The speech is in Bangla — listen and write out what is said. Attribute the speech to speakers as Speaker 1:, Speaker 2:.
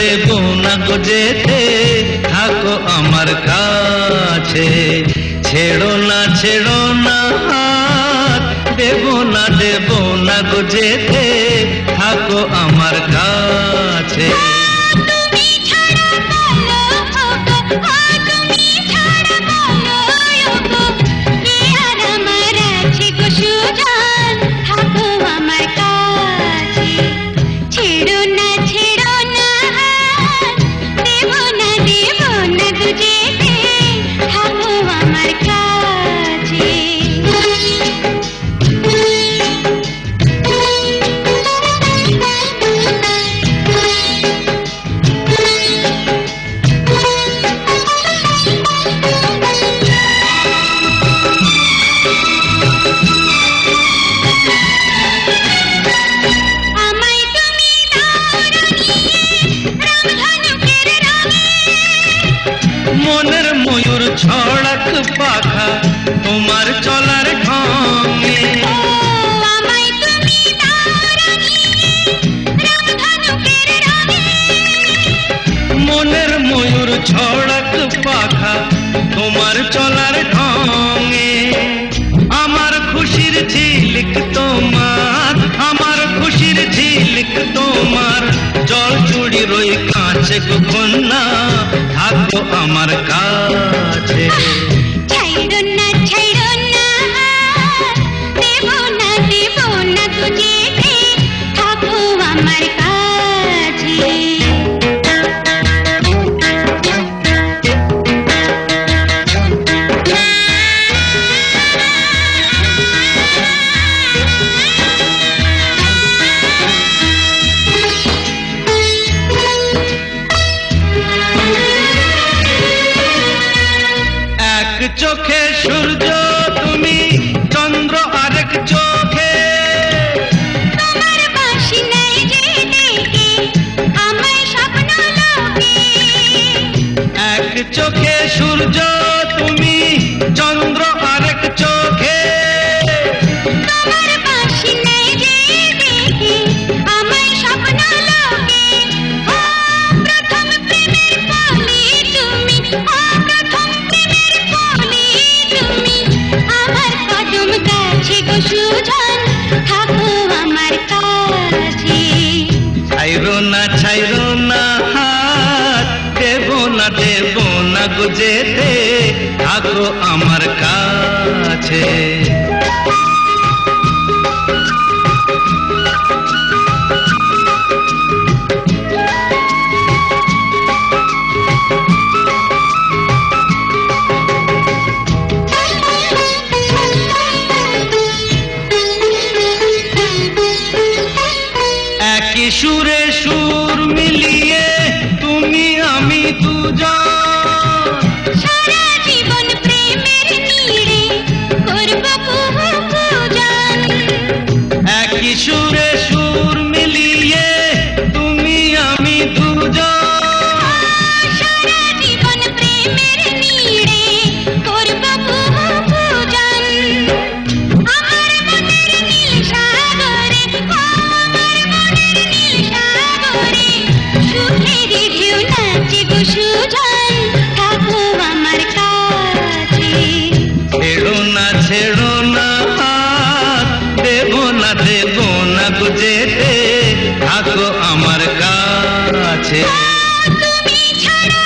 Speaker 1: দেব না গো যেতে, থাকো আমার কাছে। ছেড়ো না হাত, দেব না গো যেতে, থাকো আমার কাছে। মনের ময়ূর ছড়াক পাখা তোমার চলার ঢঙে, মনের ময়ূর ছড়াক পাখা তোমার চলার ঢঙে। আমার খুশির ঝিলিক তোমার, আমার খুশির ঝিলিক তোমার, জল চুড়ি রই কাঁচে কন্যা, থাকো আমার কাছে। এক চোখে সূর্য তুমি, চন্দ্র আরেক চোখে,
Speaker 2: তোমার বাঁশি নাই যে ডেকে আমায় স্বপ্ন লোকে।
Speaker 1: এক চোখে সূর্য তুমি, চন্দ্র আরেক চোখে,
Speaker 2: তোমার বাঁশি নাই যে ডেকে আমায় স্বপ্ন লোকে। ও প্রথম প্রেমের কলি তুমি, ও প্রথম প্রেমের কলি তুমি, আমার কদম গাছে গো সুজন, থাকো আমার কাছে।
Speaker 1: ছাইরো না হাত, দেব না গো যেতে, থাকো আমার কাছে। একই সুরে সুর মিলিয়ে তুমি আমি দুজন,
Speaker 2: সারা জীবন প্রেমের নীড়ে করব পূজন।
Speaker 1: একই সুরে সুর মিলিয়ে তুমি আমি দুজন,
Speaker 2: সারা জীবন প্রেমের নীড়ে করব পূজন। আমার মনের নীল সাগরে, আমার মনের নীল সাগরে, সুখের ঢেউ নাচে গো সুজন, থাকো আমার কাছে।
Speaker 1: ছেড়ো না হাত, দেব না গো যেতে, থাকো আমার কাছে।
Speaker 2: তুমি ছাড়া